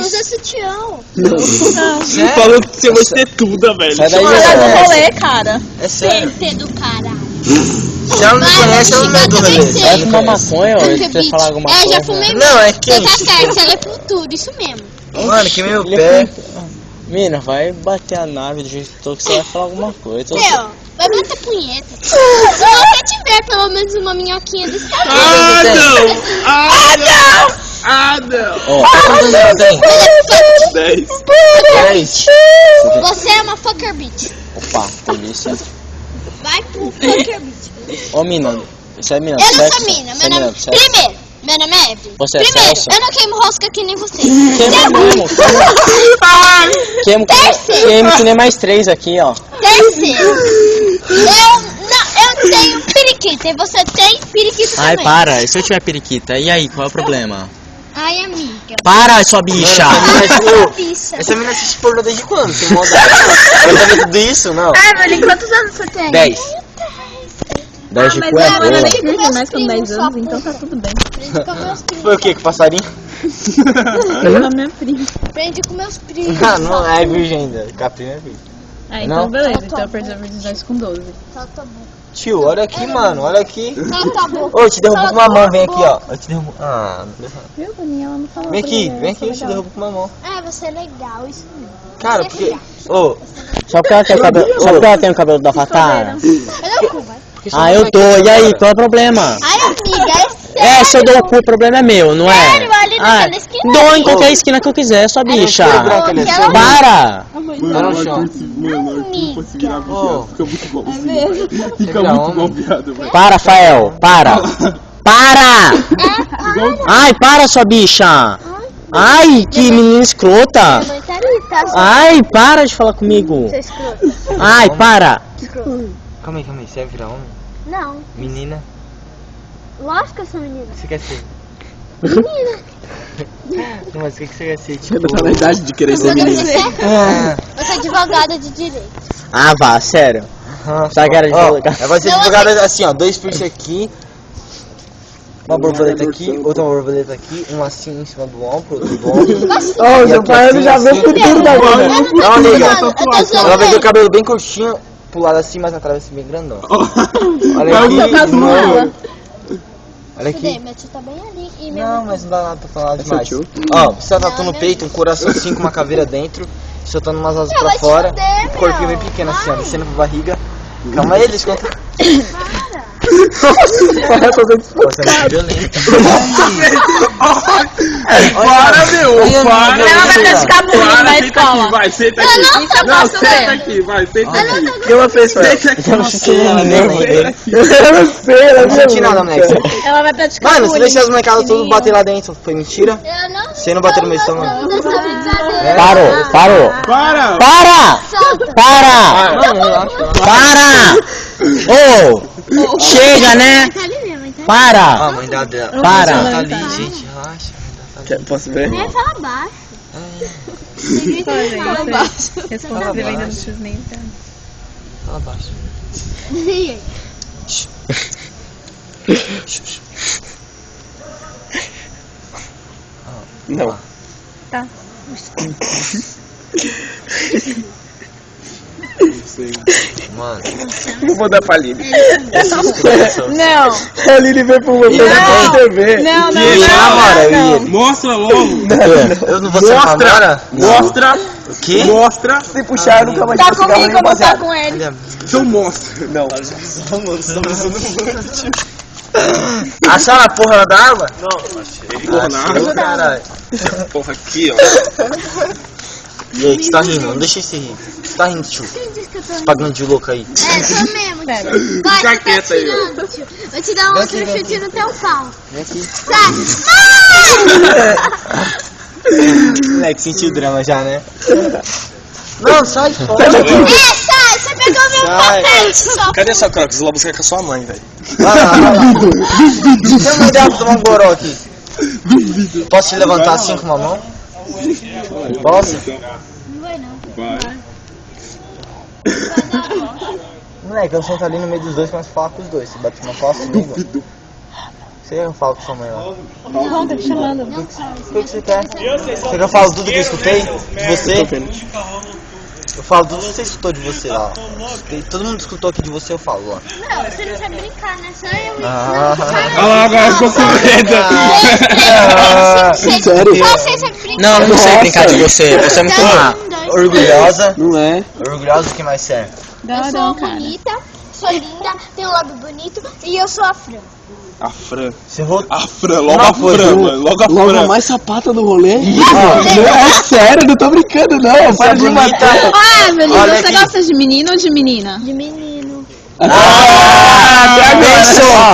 Usa sutiã. Não. Falou que você vai ter tudo, velho. Sai daí, Sai do velho. rolê, cara. É sério. PT do caralho. Se ela não me conhece, ela não é do rolê. Vai fumar maconha, ou ele quer falar alguma coisa? É, já fumei. Não, é Você quente. tá certo, ela é futuro, isso mesmo. Mano, que meu Ele pé. Mina, vai bater a nave do jeito que tô, que você vai falar alguma coisa. Meu, vai bater punheta. Se você tiver pelo menos uma minhoquinha desse tamanho. Ah, não! Ah, não! Ah, não! Ó, Quantos anos tem? 10. 10. Você é uma fucker bitch. opa, polícia. Vai pro fucker bitch. Ô, mina, você é mina? Eu não sexo? sou mina, Você é meu nome... sexo? Primeiro, meu nome é Evelyn. Você é Primeiro, Celso? eu não queimo rosca que nem você. Queima mesmo. Queima que nem mais 3 aqui, ó. Terceiro, eu tenho periquita e você tem periquita Ai, também. para. E se eu tiver periquita? E aí, qual é o problema? Ai, amiga. Para, sua bicha! Bicha. Essa menina assiste pornô desde quando? Tem maldade. Ela tá vendo tudo isso? Não. Evelyn, quantos anos você tem? 10. 10 de mas cu é ela boa. nem Vive meus mais com primos, 10 só anos, então tá tudo bem. Aprendi com meus primos. Foi o que? Com passarinho? Eu minha prima. Aprendi com meus primos. Ah, não é virgem ainda. Caprinha é virgem. Ah, Não? então beleza. Então eu perdi a virgindade com 12. Cala tua boca. Tio, olha aqui, mano. Olha aqui. Cala tua boca. Ô, eu te derrubo Cala com uma tua mão. Vem aqui, boca. ó. Eu te derrubo. Ah, não deixa. Viu, Daniela? Não falou. Vem aqui, pra ele, vem eu sou aqui, eu te legal. derrubo com uma mão. É, você é legal, isso mesmo. Cara, Você é porque. legal. Ô, Só porque ela tem o cabelo, só porque ela tem o cabelo da Fatara? Olha o cu, vai. porque você Ah, não eu vai tô. querer E aí, agora. qual é o problema? Ai, amiga, é sério. É, se eu dou o cu, o problema é meu, não é? Sério, ali naquela esquina Dou ali. em qualquer esquina que eu quiser, sua bicha. branca ali, Aquela- Para! Tá no chão. Mano, eu não fosse virar viado. Fica muito bom. Fica Vira muito homem. bom, viado, velho. Para, Rafael, para! Para! Ai, para, sua bicha! Ai, que menina escrota! Minha mãe tá ali, tá? Ai, para de falar comigo! Seu escroto. Ai, para! Calma aí, você vai virar homem? Não, Menina? lógico que eu sou menina. O que você quer ser? Menina. Não, mas o que você quer ser? Tipo. Ainda tá na idade de querer ser Eu menina. sou advogada de direito. Ah, vá, sério. Tá, cara, de Ó, colocar. ela vai ser Não, advogada assim, ó. 2 piercing aqui. Uma borboleta aqui, outra borboleta aqui, uma assim em cima do ombro, outro do ombro. Ô, seu pai, ele já vê o futuro da Eu vida. não tô Não, liga. zoando, eu tô zoando Ela vai ter o mesmo. cabelo bem curtinho, pro lado assim, mas atrás assim bem grandão. Olha Não, aqui. tá não. ela. Olha Cadê? aqui. Meu tio tá bem ali. E meu Não, mas não dá nada pra falar seu demais. tio? Ó, você tatu Não, no meu peito, um coração assim com uma caveira dentro, soltando umas asas Meu, pra vai te fora, fuder, um corpinho meu. bem pequeno assim, ó, Vai. descendo pra barriga. Calma aí, deixa eu contar. Para, tô vendo isso. Você é muito violento. Para, meu! Para! Ela vai praticar bullying Para, na senta escola. aqui, vai, senta Eu aqui. não tô Não, posso senta ver. aqui, vai, senta Eu não aqui. tô O que ela fez, velho? Senta aqui. Eu não sei o Não, nervo dele. Eu não sei, ela não senti nada, moleque. Ela vai praticar Mano, se bullying. deixar as molecadas tudo bater lá dentro, foi mentira? Eu não Você não bateu no meu estômago? dessa brincadeira. Parou, parou! Para! Para! Solta. Para! Mano, relaxa. Para! Ô! Chega, né? Tá ali mesmo, tá? Para! Ah, a mãe dela. Para. Ela tá ali, gente, relaxa. Posso ver? É, fala baixo. Fala baixo. Responde escrevendo no X-Men. Fala baixo. E aí? Não. Tá. Mano, Não vou dar pra Lili. Não. A Lili veio pro meu na TV. Não, não, E namora, não. eu ia. Mostra logo. Eu não vou ser namora? Mostra. O quê? Mostra. Se puxar, eu nunca mais Tá vou cigarro comigo, nem eu vou estar baseado. com ele. Olha, Então mostra. Não. acharam a porra lá da água? Porra, na Achou, água. caralho. Porra, aqui, ó. E aí, que você tá rindo? Não deixa você rir. Você tá rindo, tio? Quem disse que eu tô rindo? Pagando de louco aí. É, tô mesmo, Pera. tio. Vai, Fica você tá quieta aí, ó. tirando, tio. Vou te dar um outro Vem aqui, chute no teu pau. Vem aqui. Sai! Moleque, sentiu o drama já, né? Não, sai fora. É, sai! Você pegou meu Sai. papel, só. Cadê sua Crocs? Vou lá buscar com a sua mãe, velho. Vai lá, vai lá. Tem uma ideia pra tomar um goró aqui. Posso te levantar assim com uma mão? Posso? Não vai não. Vai. Moleque, eu sento ali no meio dos dois, mas falar com os dois. Você bate uma costa comigo? Você não fala com sua mãe lá. Não, tá te chamando. Não fala. O que você quer? Você quer que eu falo tudo que eu escutei de você? Eu falo tudo que você escutou de você lá. Todo mundo escutou aqui de você, eu falo lá. Não, você não sabe brincar, né? Só eu e Ah. Olha lá, agora ficou com medo. Sério? Só você sabe brincar. Não, eu não sei brincar de você. Você é muito má. Orgulhosa. Não é? Orgulhosa, o que mais é? Eu sou bonita, sou linda, tenho um lábio bonito e eu sou a Fran. A Fran. Você errou. A Fran, logo Uma a coisa. Fran, mano. Logo a Logo a Fran. mais sapata do rolê? Não, é sério, não tô brincando não. Para de me matar. Ah, Evelyn, Olha você aqui. gosta de menino ou de menina? De menino.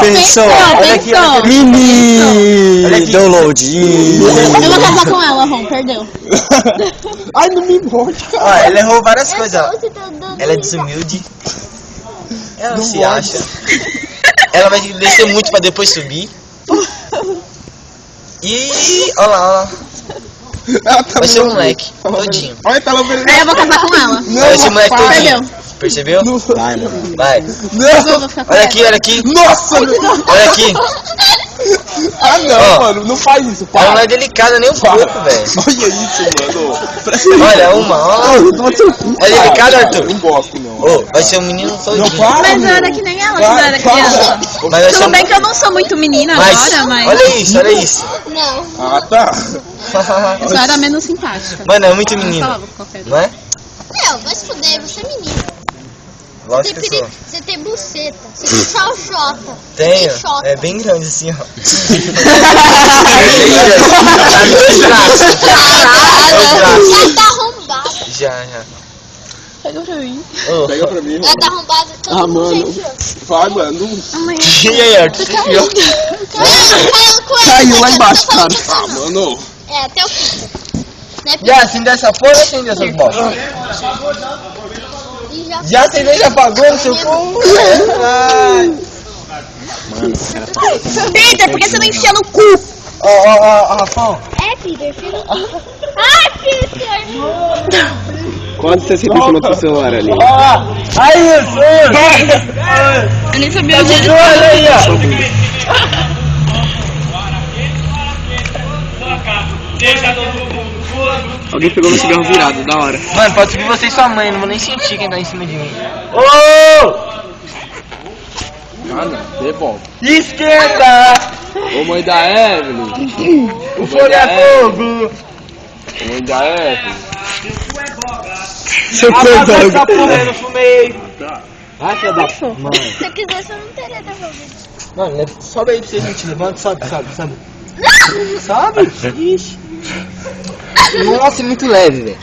Pensou. Olha aqui, olha aqui. Mini Olha aqui. download. Eu vou casar com ela, Ron, perdeu. Ai, não me morde. Ó, ela errou várias coisas. Você tá dando Ela é desumilde. Ela não se acha. Ela vai descer muito pra depois subir. E olha lá. Ela tá Vai ser um louca. moleque, todinho. Olha, tá lá oferecendo. Aí eu vou casar com ela. Vai ser um moleque Perdeu. todinho. Percebeu? Vai, mano. Vai. Eu vou ficar com Olha ela. aqui, olha aqui. Nossa, meu. Olha aqui. Ah, não, Ó. mano. Não faz isso, Ela não para. é delicada nem um pouco, velho. Olha isso, mano. Presta aí. Olha, olha. É delicado, Arthur? Não gosto, não. Ô, vai ser um menino Não, todinho. para, Mas eu meu. era que nem ela quando eu era Para. criança. Mas vai ser Tudo um... bem que eu não sou muito menina Mas, agora, mas olha isso, olha isso. Não. Ah, tá. eu só era menos simpática. Mano, é muito Eu menino, falava com qualquer um. não é? Não, vai se fuder, você é menino. Lógico que eu sou. Você tem buceta, você tem xoxota. Tenho, Você tem xota. é bem grande assim, ó. Tá dois braços. Dois braços. Ela tá arrombada. Já. Pega pra mim. Ô, Pega pra mim, Ela tá arrombada. Todo Ah, mundo mano. gente, Vai, mano. e aí, Arthur, você viu? falando com ela. Caiu lá embaixo, Não tô falando cara. com ela, não. Mano. É, até o fim. Né, Já acendeu essa porra ou acendeu essas bolas? E já Já acendeu e já apagou no seu cu? Ai. Peter, por que você não enfia no cu? Ó, Rafão. É, Peter, filho. Ai, Peter! Quando você se piscina pro celular ali? Ó, aí, Eu nem sabia onde ele olha aí, ó. Alguém pegou meu cigarro virado, da hora. Mano, pode subir você e sua mãe, não vou nem sentir quem tá em cima de mim. Ô! Mano, devolve. Esquenta! Ô mãe da Evelyn. O fogo é fogo! Ô mãe da Evelyn. Seu porra, essa porra aí, eu não fumei! Ai, filha da... Se eu quisesse, eu não teria devolvido. Mano, sobe aí pra você, gente. Levanta, sobe. Sobe? Ixi. Nossa, é muito leve, velho.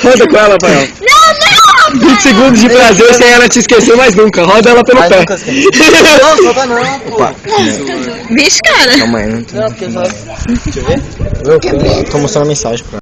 Roda com ela, Rafael. Não, 20 segundos de prazer sem ela te esquecer mais nunca. Roda ela pelo Mas pé. nunca esquece. Não, solta não, pô. Vixe, cara. Calma aí, não tô. Não, porque só... Deixa eu ver. Eu tô mostrando a mensagem pra